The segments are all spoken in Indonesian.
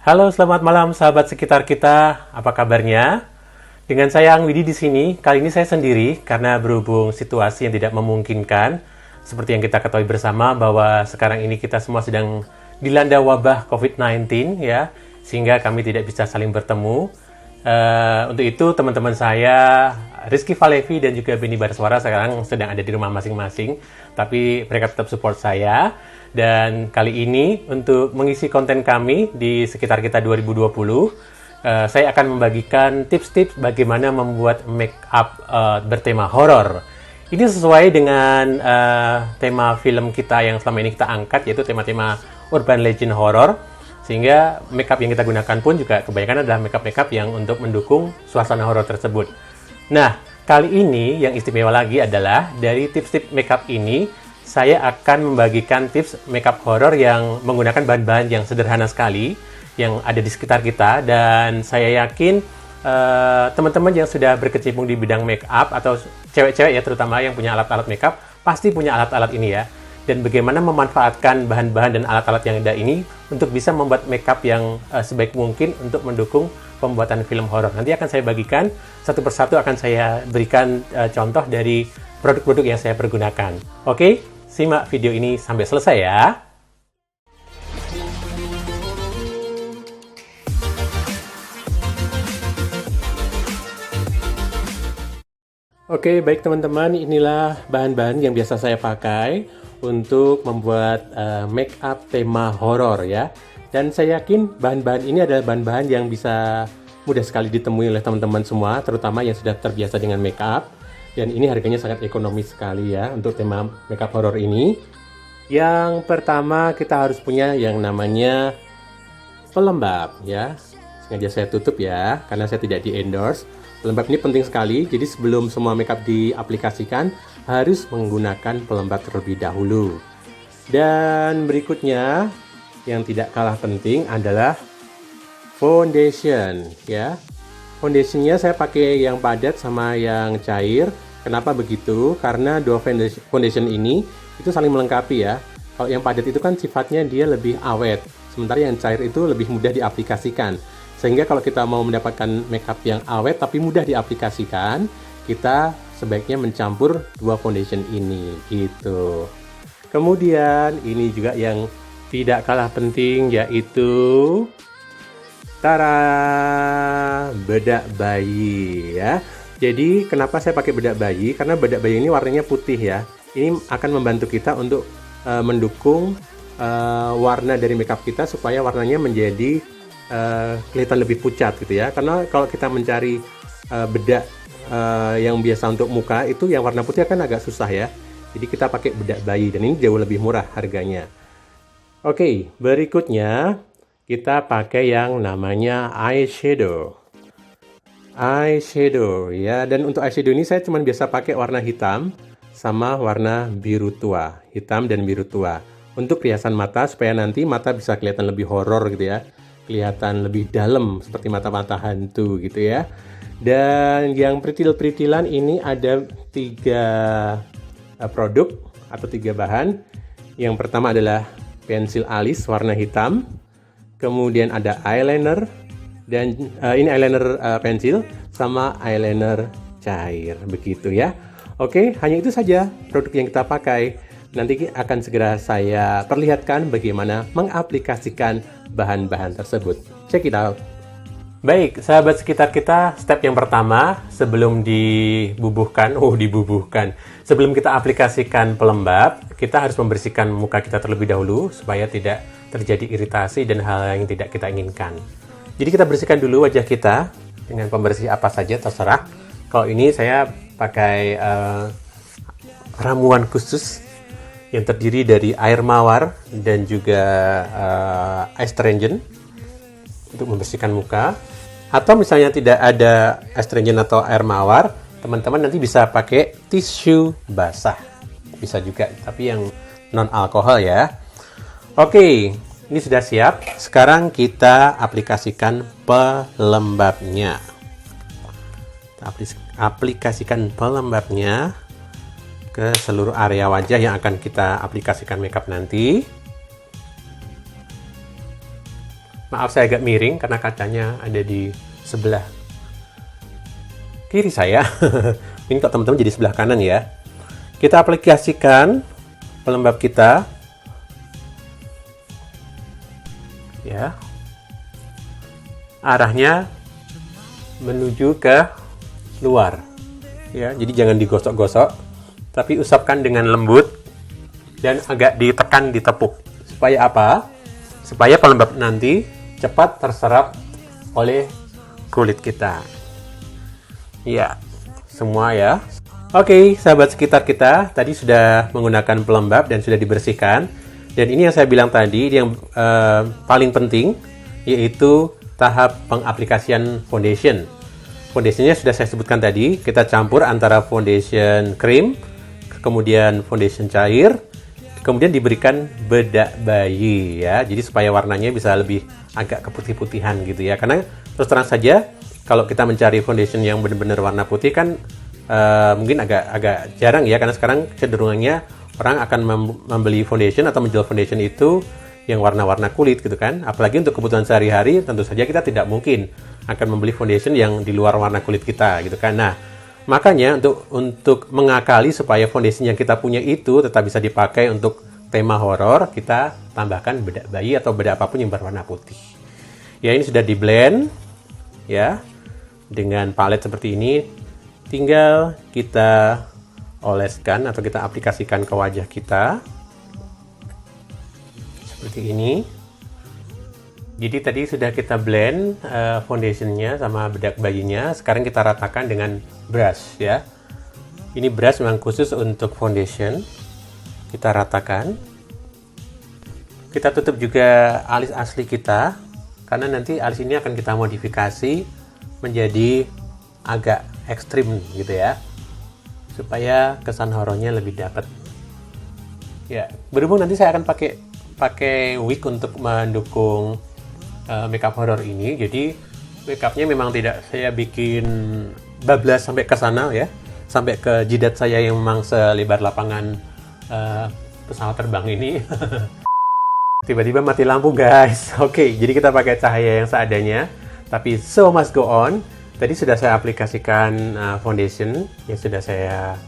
Halo, selamat malam sahabat sekitar kita. Apa kabarnya? Dengan saya Ang Widi di sini. Kali ini saya sendiri karena berhubung situasi yang tidak memungkinkan. Seperti yang kita ketahui bersama bahwa sekarang ini kita semua sedang dilanda wabah COVID-19 ya, sehingga kami tidak bisa saling bertemu. Untuk itu teman-teman saya Rizky Falevi dan juga Beni Barswara sekarang sedang ada di rumah masing-masing, tapi mereka tetap support saya. Dan kali ini untuk mengisi konten kami di sekitar kita 2020, saya akan membagikan tips-tips bagaimana membuat make up bertema horor. Ini sesuai dengan tema film kita yang selama ini kita angkat, yaitu tema-tema urban legend horror. Sehingga makeup yang kita gunakan pun juga kebanyakan adalah makeup yang untuk mendukung suasana horor tersebut. Nah, kali ini yang istimewa lagi adalah dari tips-tips makeup ini, saya akan membagikan tips makeup horor yang menggunakan bahan-bahan yang sederhana sekali, yang ada di sekitar kita. Dan saya yakin teman-teman yang sudah berkecimpung di bidang makeup atau cewek-cewek ya terutama yang punya alat-alat makeup, pasti punya alat-alat ini ya. Dan bagaimana memanfaatkan bahan-bahan dan alat-alat yang ada ini untuk bisa membuat makeup yang sebaik mungkin untuk mendukung pembuatan film horor. Nanti akan saya bagikan satu persatu, akan saya berikan contoh dari produk-produk yang saya pergunakan. Oke, simak video ini sampai selesai ya. Oke, baik teman-teman, inilah bahan-bahan yang biasa saya pakai untuk membuat make up tema horor ya. Dan saya yakin bahan-bahan ini adalah bahan-bahan yang bisa mudah sekali ditemui oleh teman-teman semua, terutama yang sudah terbiasa dengan make up. Dan ini harganya sangat ekonomis sekali ya untuk tema make up horor ini. Yang pertama kita harus punya yang namanya pelembab ya. Sengaja saya tutup ya, karena saya tidak di-endorse. Pelembab ini penting sekali, jadi sebelum semua makeup diaplikasikan harus menggunakan pelembab terlebih dahulu. Dan berikutnya yang tidak kalah penting adalah foundation ya. Foundationnya saya pakai yang padat sama yang cair. Kenapa begitu? Karena dua foundation ini itu saling melengkapi ya. Kalau yang padat itu kan sifatnya dia lebih awet, sementara yang cair itu lebih mudah diaplikasikan. Sehingga kalau kita mau mendapatkan makeup yang awet tapi mudah diaplikasikan, kita sebaiknya mencampur dua foundation ini gitu. Kemudian ini juga yang tidak kalah penting, yaitu bedak bayi ya. Jadi kenapa saya pakai bedak bayi? Karena bedak bayi ini warnanya putih ya. Ini akan membantu kita untuk mendukung warna dari makeup kita supaya warnanya menjadi kelihatan lebih pucat gitu ya. Karena kalau kita mencari bedak yang biasa untuk muka itu yang warna putih kan agak susah ya. Jadi kita pakai bedak bayi dan ini jauh lebih murah harganya. Oke, berikutnya kita pakai yang namanya eyeshadow. Eyeshadow ya, dan untuk eyeshadow ini saya cuma biasa pakai warna hitam sama warna biru tua, hitam dan biru tua. Untuk riasan mata supaya nanti mata bisa kelihatan lebih horor gitu ya. Kelihatan lebih dalam seperti mata-mata hantu gitu ya. Dan yang peritil-peritilan ini ada 3 produk atau 3 bahan. Yang pertama adalah pensil alis warna hitam, kemudian ada eyeliner, dan ini eyeliner pensil sama eyeliner cair begitu ya. Oke, hanya itu saja produk yang kita pakai. Nanti akan segera saya perlihatkan bagaimana mengaplikasikan bahan-bahan tersebut. Check it out. Baik, sahabat sekitar kita, step yang pertama sebelum dibubuhkan, sebelum kita aplikasikan pelembab, kita harus membersihkan muka kita terlebih dahulu supaya tidak terjadi iritasi dan hal yang tidak kita inginkan. Jadi kita bersihkan dulu wajah kita dengan pembersih apa saja terserah. Kalau ini saya pakai ramuan khusus yang terdiri dari air mawar dan juga astringent untuk membersihkan muka. Atau misalnya tidak ada astringent atau air mawar, teman-teman nanti bisa pakai tisu basah. Bisa juga, tapi yang non alkohol ya. Oke, ini sudah siap. Sekarang kita aplikasikan pelembabnya. Aplikasikan pelembabnya ke seluruh area wajah yang akan kita aplikasikan makeup nanti. Maaf saya agak miring karena kacanya ada di sebelah kiri saya. Ini kok teman-teman jadi sebelah kanan ya. Kita aplikasikan pelembab kita. Ya. Arahnya menuju ke luar. Ya, jadi jangan digosok-gosok, tapi usapkan dengan lembut dan agak ditekan, ditepuk. Supaya apa? Supaya pelembab nanti cepat terserap oleh kulit kita. Ya, semua ya. Oke, sahabat sekitar kita, tadi sudah menggunakan pelembab dan sudah dibersihkan. Dan ini yang saya bilang tadi, yang paling penting, yaitu tahap pengaplikasian foundation. Foundationnya sudah saya sebutkan tadi, kita campur antara foundation cream, kemudian foundation cair, kemudian diberikan bedak bayi ya, jadi supaya warnanya bisa lebih agak keputih-putihan gitu ya. Karena terus terang saja, kalau kita mencari foundation yang benar-benar warna putih kan mungkin agak jarang ya, karena sekarang cenderungannya orang akan membeli foundation atau menjual foundation itu yang warna-warna kulit gitu kan. Apalagi untuk kebutuhan sehari-hari, tentu saja kita tidak mungkin akan membeli foundation yang di luar warna kulit kita gitu kan. Nah, makanya untuk mengakali supaya foundation yang kita punya itu tetap bisa dipakai untuk tema horor, kita tambahkan bedak bayi atau bedak apapun yang berwarna putih. Ya, ini sudah di blend ya dengan palet seperti ini. Tinggal kita oleskan atau kita aplikasikan ke wajah kita seperti ini. Jadi tadi sudah kita blend foundationnya sama bedak bayinya. Sekarang kita ratakan dengan brush ya. Ini brush memang khusus untuk foundation. Kita ratakan. Kita tutup juga alis asli kita, karena nanti alis ini akan kita modifikasi menjadi agak ekstrim gitu ya, supaya kesan horornya lebih dapat. Ya, berhubung nanti saya akan pakai wig untuk mendukung makeup horror ini, jadi makeupnya memang tidak saya bikin bablas sampai ke sana ya, sampai ke jidat saya yang memang selebar lapangan pesawat terbang ini. Tiba-tiba mati lampu guys. Oke, jadi kita pakai cahaya yang seadanya, tapi show must go on. Tadi sudah saya aplikasikan foundation yang sudah saya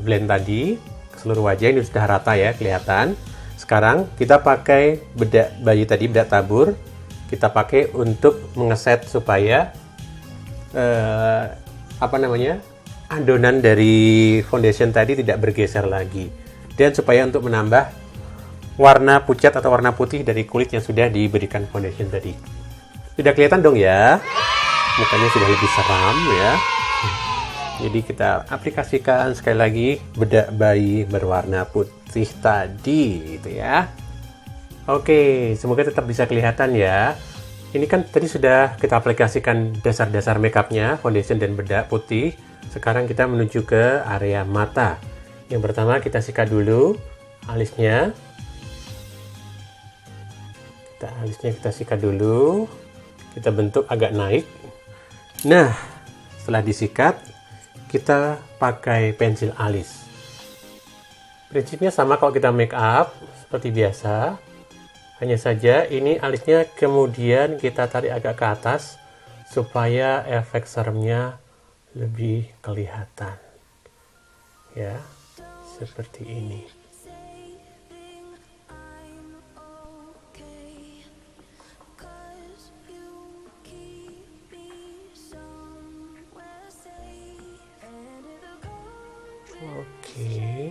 blend tadi ke seluruh wajah. Ini sudah rata ya, kelihatan. Sekarang kita pakai bedak bayi tadi, bedak tabur. Kita pakai untuk mengeset supaya adonan dari foundation tadi tidak bergeser lagi, dan supaya untuk menambah warna pucat atau warna putih dari kulit yang sudah diberikan foundation tadi. Sudah kelihatan dong ya, mukanya sudah lebih seram ya. Jadi kita aplikasikan sekali lagi bedak bayi berwarna putih tadi gitu ya. Oke, semoga tetap bisa kelihatan ya. Ini kan tadi sudah kita aplikasikan dasar-dasar makeupnya, foundation dan bedak putih. Sekarang kita menuju ke area mata. Yang pertama kita sikat dulu alisnya. Alisnya kita sikat dulu. Kita bentuk agak naik. Nah, setelah disikat, kita pakai pensil alis. Prinsipnya sama kalau kita make up seperti biasa. Hanya saja ini alisnya kemudian kita tarik agak ke atas supaya efek seremnya lebih kelihatan. Ya, seperti ini. Oke.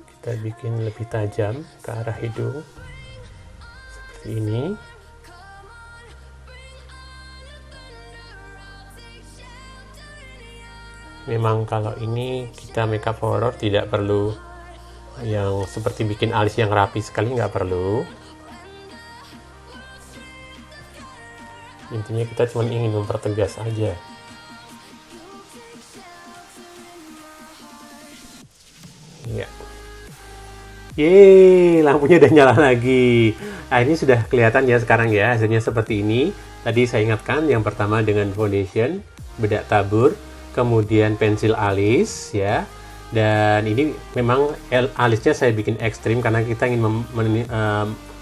Kita bikin lebih tajam ke arah hidung. Seperti ini. Memang kalau ini kita makeup horror tidak perlu yang seperti bikin alis yang rapi sekali, nggak perlu. Intinya kita cuma ingin mempertegas aja. Ya. Yeay, lampunya udah nyala lagi. Nah, ini sudah kelihatan ya sekarang ya, hasilnya seperti ini. Tadi saya ingatkan yang pertama dengan foundation, bedak tabur. kemudian pensil alis ya. Dan ini memang alisnya saya bikin ekstrim karena kita ingin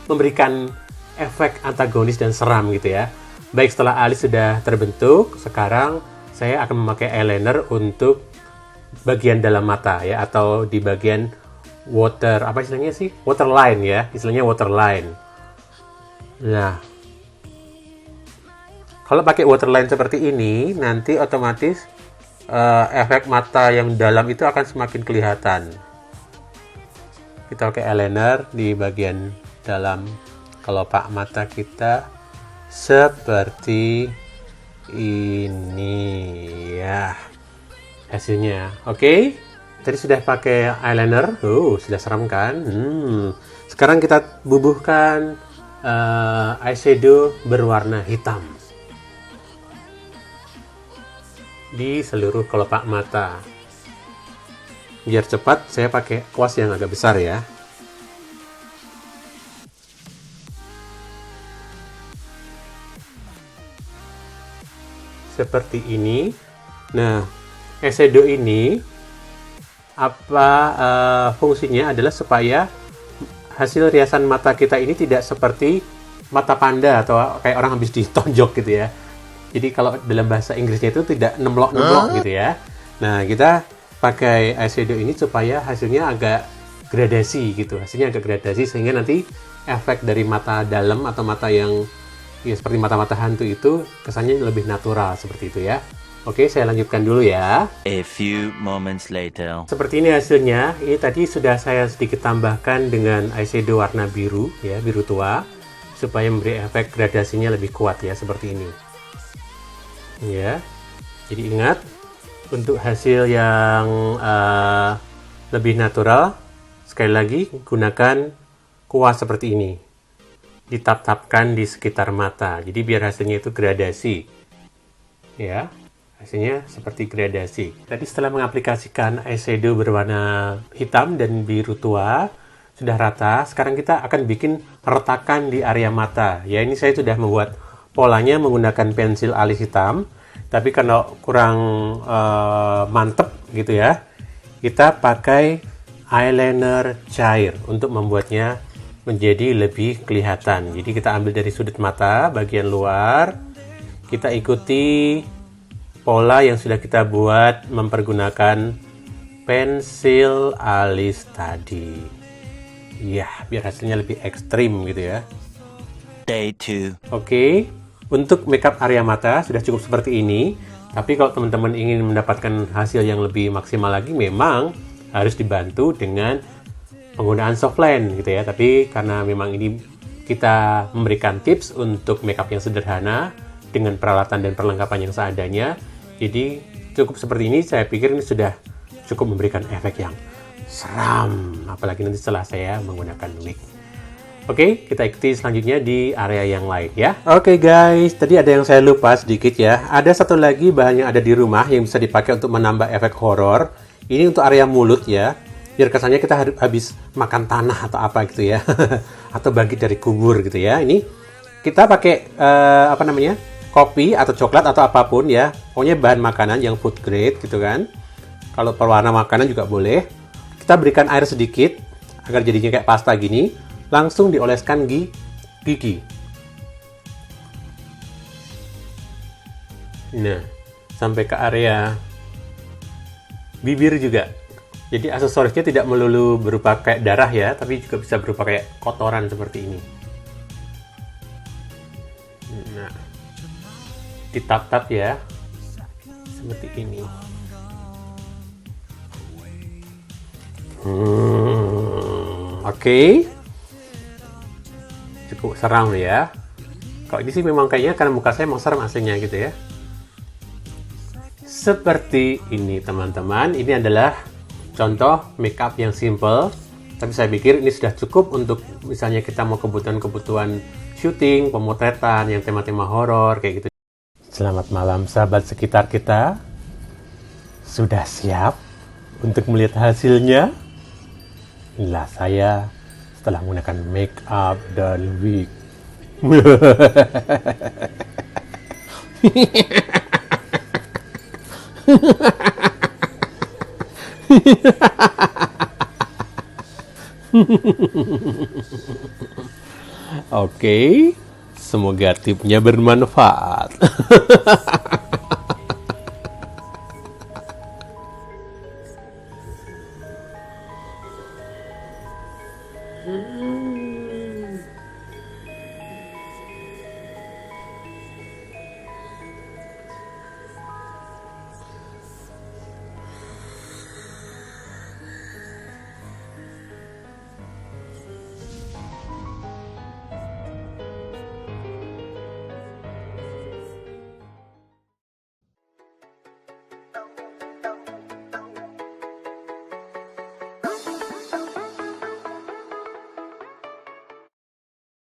memberikan efek antagonis dan seram gitu ya. Baik, setelah alis sudah terbentuk, sekarang saya akan memakai eyeliner untuk bagian dalam mata ya, atau di bagian apa istilahnya sih? Waterline ya, istilahnya waterline. Nah, kalau pakai waterline seperti ini, nanti otomatis efek mata yang dalam itu akan semakin kelihatan. Kita pakai eyeliner di bagian dalam kelopak mata kita seperti ini ya hasilnya. Oke, tadi sudah pakai eyeliner, sudah seram kan? Sekarang kita bubuhkan eyeshadow berwarna hitam di seluruh kelopak mata. Biar cepat, saya pakai kuas yang agak besar ya. Seperti ini. Nah, eyeshadow ini fungsinya adalah supaya hasil riasan mata kita ini tidak seperti mata panda atau kayak orang habis ditonjok gitu ya. Jadi kalau dalam bahasa Inggrisnya itu tidak nemblok-nemblok gitu ya. Nah, kita pakai eyeshadow ini supaya hasilnya agak gradasi gitu. Hasilnya agak gradasi sehingga nanti efek dari mata dalam atau mata yang ya seperti mata-mata hantu itu kesannya lebih natural seperti itu ya. Oke, saya lanjutkan dulu ya. A few moments later. Seperti ini hasilnya. Ini tadi sudah saya sedikit tambahkan dengan eyeshadow warna biru ya, biru tua, supaya memberi efek gradasinya lebih kuat ya, seperti ini. Ya, jadi ingat untuk hasil yang lebih natural, sekali lagi gunakan kuas seperti ini, ditap-tapkan di sekitar mata, jadi biar hasilnya itu gradasi ya, hasilnya seperti gradasi. Tadi setelah mengaplikasikan eyeshadow berwarna hitam dan biru tua sudah rata, sekarang kita akan bikin retakan di area mata ya. Ini saya sudah membuat polanya menggunakan pensil alis hitam, tapi kalau kurang mantep gitu ya, kita pakai eyeliner cair untuk membuatnya menjadi lebih kelihatan. Jadi kita ambil dari sudut mata bagian luar, kita ikuti pola yang sudah kita buat mempergunakan pensil alis tadi ya, biar hasilnya lebih ekstrim gitu ya. Day 2. Oke, untuk makeup area mata sudah cukup seperti ini. Tapi kalau teman-teman ingin mendapatkan hasil yang lebih maksimal lagi, memang harus dibantu dengan penggunaan softline gitu ya. Tapi karena memang ini kita memberikan tips untuk makeup yang sederhana dengan peralatan dan perlengkapan yang seadanya, jadi cukup seperti ini. Saya pikir ini sudah cukup memberikan efek yang seram, apalagi nanti setelah saya menggunakan wig. Oke, kita ikuti selanjutnya di area yang lain ya. Oke guys, tadi ada yang saya lupa sedikit ya. Ada satu lagi bahan yang ada di rumah yang bisa dipakai untuk menambah efek horor. Ini untuk area mulut ya. Biar kesannya kita habis makan tanah atau apa gitu ya. Atau bangkit dari kubur gitu ya. Ini kita pakai kopi atau coklat atau apapun ya. Pokoknya bahan makanan yang food grade gitu kan. Kalau perwarna makanan juga boleh. Kita berikan air sedikit agar jadinya kayak pasta gini. Langsung dioleskan gigi. Nah, sampai ke area bibir juga. Jadi aksesorisnya tidak melulu berupa kayak darah ya, tapi juga bisa berupa kayak kotoran seperti ini. Nah, ditap-tap ya, seperti ini. Oke. Cukup seram ya. Kalau ini sih memang kayaknya karena muka saya emang serem aslinya gitu ya. Seperti ini teman-teman. Ini adalah contoh makeup yang simple. Tapi saya pikir ini sudah cukup untuk misalnya kita mau kebutuhan-kebutuhan syuting, pemotretan, yang tema-tema horor kayak gitu. Selamat malam sahabat sekitar kita. Sudah siap untuk melihat hasilnya? Inilah saya setelah menggunakan make up dan wig. Oke, semoga tipsnya bermanfaat.